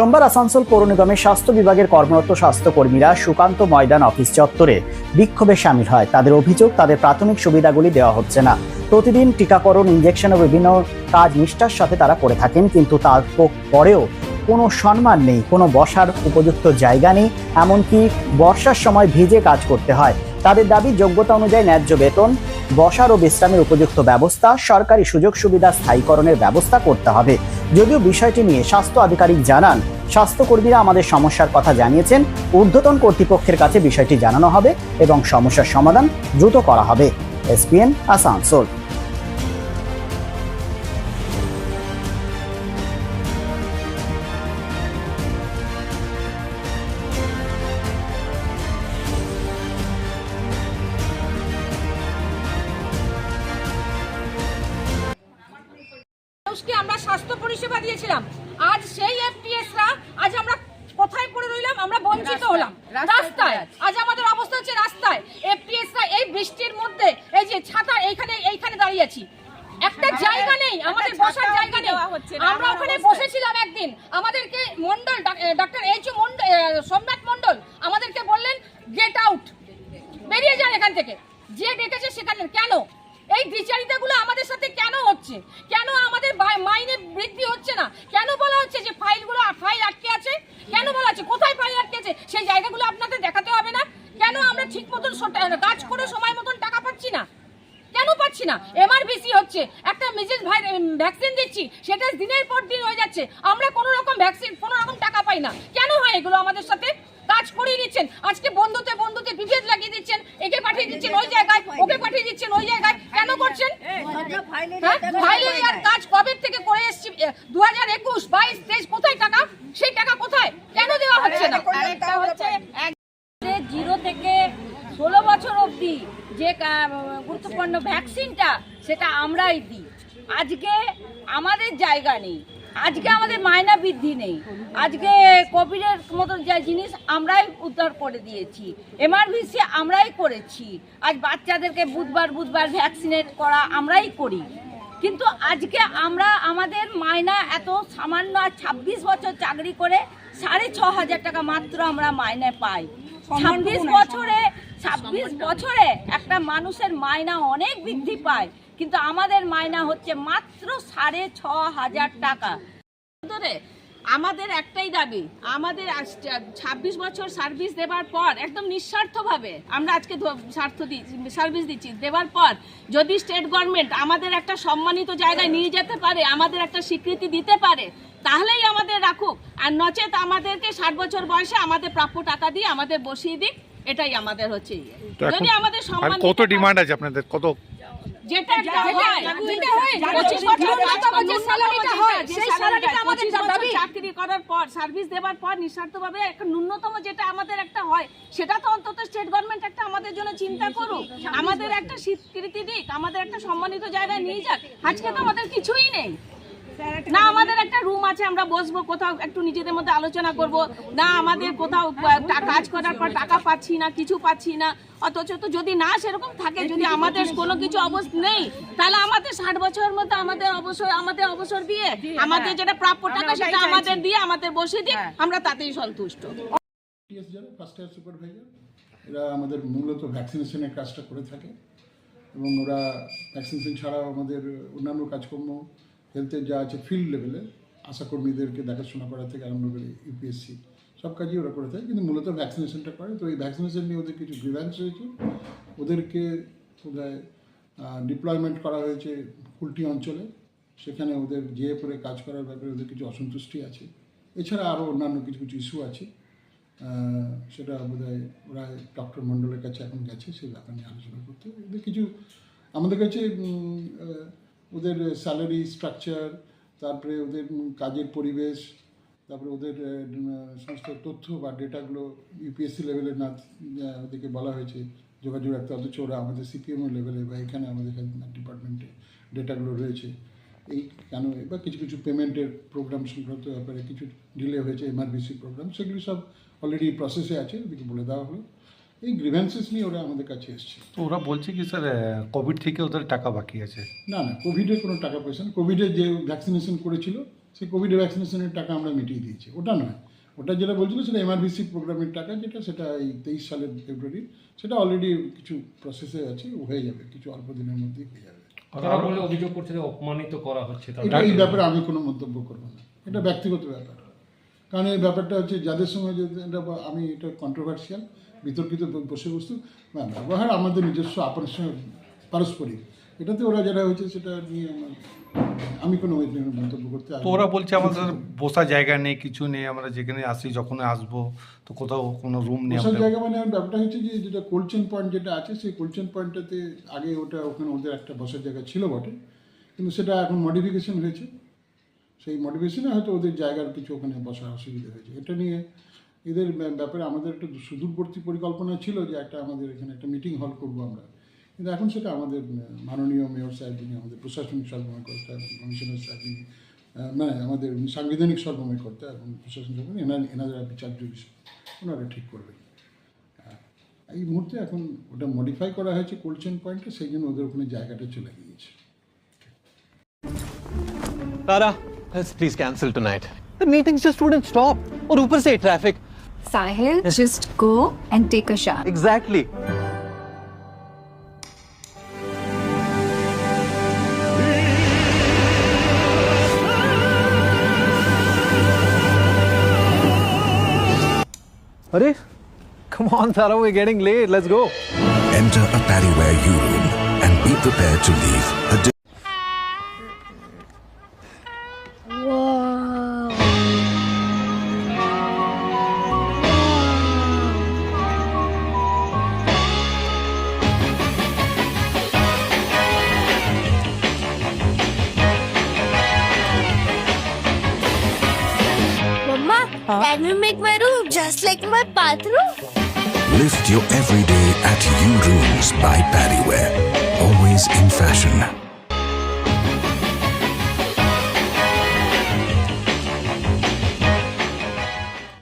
সোমবার আসানসোল পৌর নিগমের স্বাস্থ্য বিভাগের কর্মরত স্বাস্থ্যকর্মীরা সুকান্ত ময়দান অফিস চত্বরে বিক্ষোভে সামিল হয়। তাদের অভিযোগ, তাদের প্রাথমিক সুবিধাগুলি দেওয়া হচ্ছে না। প্রতিদিন টিকাকরণ, ইনজেকশন ও বিভিন্ন কাজ নিষ্ঠার সাথে তারা করে থাকেন, কিন্তু তারপরেও কোনো সম্মান নেই, কোনো বসার উপযুক্ত জায়গা নেই, এমনকি বর্ষার সময় ভিজে কাজ করতে হয়। তাদের দাবি, যোগ্যতা অনুযায়ী ন্যায্য বেতন, বসার ও বিশ্রামের উপযুক্ত ব্যবস্থা, সরকারি সুযোগ সুবিধা স্থায়ীকরণের ব্যবস্থা করতে হবে। যদিও বিষয়টি নিয়ে স্বাস্থ্য আধিকারিক জানান, স্বাস্থ্যকর্মীরা আমাদের সমস্যার কথা জানিয়েছেন, ঊর্ধ্বতন কর্তৃপক্ষের কাছে বিষয়টি জানানো হবে এবং সমস্যার সমাধান দ্রুত করা হবে। এসপিএন আসানসোল। মানুষকে আমরা স্বাস্থ্য পরিষেবা দিয়েছিলাম, আজ সেই এফটিএসরা আজ আমরা কোথায় পড়ে রইলাম? আমরা বঞ্চিত হলাম রাস্তায়। আজ আমাদের অবস্থা হচ্ছে রাস্তায়। এফটিএসরা এই বৃষ্টির মধ্যে এই যে ছাতা এইখানে দাঁড়িয়ে আছি, একটা জায়গা নেই, আমাদের বসার জায়গা নেই। আমরা ওখানে বসেছিলাম একদিন, আমাদেরকে মন্ডল ডক্টর এইচ.ও. সোমনাথ মন্ডল আমাদেরকে বললেন গেট আউট, বেরিয়ে যান এখান থেকে। যে ডেকেছে সেখানে কেন এই বিচারিতাগুলো আমাদের সাথে কেন হচ্ছে? কেন আমাদের মাইনে বৃদ্ধি হচ্ছে না? কেন বলা হচ্ছে যে ফাইল আটকে আছে? কেন বলা হচ্ছে কোথায় ফাইল আটকে আছে সেই জায়গাগুলো আপনাদের দেখাতে হবে না? কেন আমরা ঠিক মতন কাজ করে সময় মতন টাকা পাচ্ছি না? কেন পাচ্ছি না? এমআরভিসি হচ্ছে, একটা মিজেস ভ্যাকসিন দিচ্ছি, সেটা দিনের পর দিন হয়ে যাচ্ছে, আমরা কোনো রকম ভ্যাকসিন কোনো রকম টাকা পাই না। কেন হয় এগুলো আমাদের সাথে? কাজ করিয়ে দিচ্ছেন, আজকে বন্ধুতে বিভেদ লাগিয়ে দিচ্ছেন, একে পাঠিয়ে দিচ্ছেন ওই জায়গায়, ওকে পাঠিয়ে দিচ্ছেন ওই জায়গায়। কেন করছেন? ফাইলের কাজ কবে থেকে করে এসেছি, 2021, 22, 23, কোথায় টাকা? সেই টাকা কোথায়? কেন দেওয়া হচ্ছে না? হচ্ছে 0 থেকে 16 বছর অবধি যে গুরুত্বপূর্ণ ভ্যাকসিনটা সেটা আমরাই দিই। আজকে আমাদের জায়গা নেই, আজকে আমাদের মায়না বৃদ্ধি নেই, আজকে কোভিডের মতো যে জিনিস আমরাই উদ্ধার করে দিয়েছি, এমআরভিসি আমরাই করেছি, আজ বাচ্চাদেরকে বুধবার ভ্যাকসিনেট করা আমরাই করি। কিন্তু আজকে আমরা আমাদের মায়না এত সামান্য, আর 26 বছর চাকরি করে 6,500 টাকা মাত্র আমরা মাইনে পাই। 26 বছরে একটা মানুষের মায়না অনেক বৃদ্ধি পায়, কিন্তু আমাদের মায়না হচ্ছে মাত্র 6,500 টাকা। আমাদের একটাই দাবি, আমাদের 26 বছর সার্ভিস দেওয়ার পর একদম নিঃস্বার্থভাবে আমরা আজকে সার্ভিস দিচ্ছি, দেওয়ার পর যদি স্টেট গভর্নমেন্ট আমাদের একটা সম্মানিত জায়গায় নিয়ে যেতে পারে, আমাদের একটা স্বীকৃতি দিতে পারে, তাহলেই আমাদের রাখুক। আর নচেত আমাদেরকে 60 বছর বয়সে আমাদের প্রাপ্য টাকা দিয়ে আমাদের বসিয়ে দিক, এটাই আমাদের হচ্ছে। যদি আমাদের সম্মান, কত ডিমান্ড আছে আপনাদের? কত যেটা হয় 25 বছর স্যালারিটা হয়, সেই স্যালারিটা আমাদের দাবি। চাকরি করার পর, সার্ভিস দেওয়ার পর নিঃস্বার্থভাবে একটা ন্যূনতম যেটা আমাদের একটা হয়, সেটা তো অন্তত স্টেট গভর্নমেন্ট একটা আমাদের জন্য চিন্তা করুক, আমাদের একটা স্বীকৃতি দিক, আমাদের একটা সম্মানিত জায়গায় নিয়ে যাক। আজকে তো আমাদের কিছুই নেই না, আমাদের একটা রুম আছে, আমরা বসবো, কোথাও একটু নিজেদের মধ্যে আলোচনা করব না, আমাদের কোথাও কাজ করার পর টাকা পাচ্ছি না, কিছু পাচ্ছি না। অথচ তো যদি না সেরকম থাকে, যদি আমাদের কোনো কিছু অবস্থা নেই, তাহলে আমাদের 60 বছরের মধ্যে আমাদের অবসর দিয়ে আমাদের যেটা প্রাপ্য টাকা সেটা আমাদের দিয়ে আমাদের বসে দিই, আমরা তাতেই সন্তুষ্ট। ফার্স্ট ইয়ার সুপারভাইজার এরা আমাদের মূলত ভ্যাকসিনেশনের কাজটা করে থাকে, এবং ওরা ভ্যাকসিনেশন ছাড়াও আমাদের অন্যান্য কাজকর্ম, হেলথের যা আছে ফিল্ড লেভেলে আশাকর্মীদেরকে দেখাশোনা করা থেকে আরম্ভ করে ইউপিএসসি সব কাজই ওরা করে থাকে, কিন্তু মূলত ভ্যাকসিনেশনটা করে। তো এই ভ্যাকসিনেশন নিয়ে ওদের কিছু গ্রিভ্যান্স রয়েছে, ওদেরকে কোথায় ডিপ্লয়মেন্ট করা হয়েছে কুলটি অঞ্চলে, সেখানে ওদের যেয়ে পরে কাজ করার ব্যাপারে ওদের কিছু অসন্তুষ্টি আছে। এছাড়া আরও অন্যান্য কিছু ইস্যু আছে, সেটা বোধহয় ওরা ডক্টর মণ্ডলের কাছে এখন গেছে সেই ব্যাপার নিয়ে আলোচনা করতে। ওদের কিছু আমাদের কাছে ওদের স্যালারি স্ট্রাকচার, তারপরে ওদের কাজের পরিবেশ, তারপরে ওদের সমস্ত তথ্য বা ডেটাগুলো ইউপিএসসি লেভেলে না ওদেরকে বলা হয়েছে যোগাযোগ রাখতে, অথচ ওরা আমাদের সিপিএমও লেভেলে বা এখানে আমাদের ডিপার্টমেন্টে ডেটাগুলো রয়েছে। এই কেন বা কিছু পেমেন্টের প্রোগ্রাম সংক্রান্ত ব্যাপারে কিছু ডিলে হয়েছে, এমআরভিসি প্রোগ্রাম, সেগুলি সব অলরেডি প্রসেসে আছে, ওদেরকে বলে দেওয়া হলো। এই গ্রিভেন্সেস নিয়ে ওরা আমাদের কাছে এসছে। তো ওরা বলছে কি স্যার কোভিড থেকে ওদের টাকা বাকি আছে? না, কোভিডের কোনো টাকা পয়সা না। কোভিডে যে ভ্যাকসিনেশন করেছিল সেই কোভিড ভ্যাকসিনেশনের টাকা আমরা মিটিয়ে দিয়েছি। ওটা নয়, ওটা যেটা বলছিল সেটা এমআরভিসি প্রোগ্রামের টাকা, সেটা এই 23 সালের ফেব্রুয়ারি, সেটা অলরেডি কিছু প্রসেসে আছে, হয়ে যাবে কিছু অল্প দিনের মধ্যেই হয়ে যাবে। তারা বলে অভিযোগ করছে যে অপমানিত করা হচ্ছে এই ব্যাপারে আমি কোনো মন্তব্য করবো না, এটা ব্যক্তিগত ব্যাপার। কারণ এই ব্যাপারটা হচ্ছে যাদের সঙ্গে আমি এটা কন্ট্রোভার্সিয়াল বিতর্কিত বিষয়বস্তু ব্যবহার আমাদের নিজস্ব আপনার সঙ্গে পারস্পরিক, এটাতে ওরা যারা হয়েছে সেটা নিয়ে আমি কোনো মন্তব্য করতে। তো ওরা বলছে আমাদের বসার জায়গা নেই, কিছু নেই, আমরা যেখানে আসি যখন আসবো তো কোথাও কোনো রুম নেই। বসার জায়গা মানে ব্যাপারটা হচ্ছে যে যেটা কোল্ড চেন পয়েন্ট যেটা আছে, সেই কোল্ড চেন পয়েন্টটাতে আগে ওখানে ওদের একটা বসার জায়গা ছিল বটে, কিন্তু সেটা এখন মডিফিকেশন হয়েছে। সেই মডিফিকেশনে হয়তো ওদের জায়গার কিছু ওখানে বসার অসুবিধা হয়েছে। এটা নিয়ে এদের ব্যাপারে আমাদের একটা সুদূরবর্তী পরিকল্পনা ছিল যে আমাদের এখানে একটা মিটিং হল করবো আমরা, কিন্তু এখন সেটা আমাদের মাননীয় মেয়র সাহেব, যিনি আমাদের প্রশাসনিক সর্বময় কর্তা, এবং কমিশনার সাহেব, যিনি মানে আমাদের সাংবিধানিক সর্বময় কর্তা এবং প্রশাসনিক সর্বময়, এনারা বিচার্য বিষয় ওনারা ঠিক করবেন। এই মুহূর্তে এখন ওটা মডিফাই করা হয়েছে কোল্ড চেন পয়েন্টে, সেই জন্য ওদের ওখানে জায়গাটা চলে গিয়েছে। Tara, let's please cancel tonight. The meetings just wouldn't stop. Or ऊपर से traffic. Sahil, just go and take a shower. Exactly. Arey, come on, Tara, we're getting late. Let's go. Enter a Paddyware U-Room and be prepared to leave a Mama, can you make my room just like my bathroom? Lift your everyday at U-Rooms by Paddyware. Always in fashion.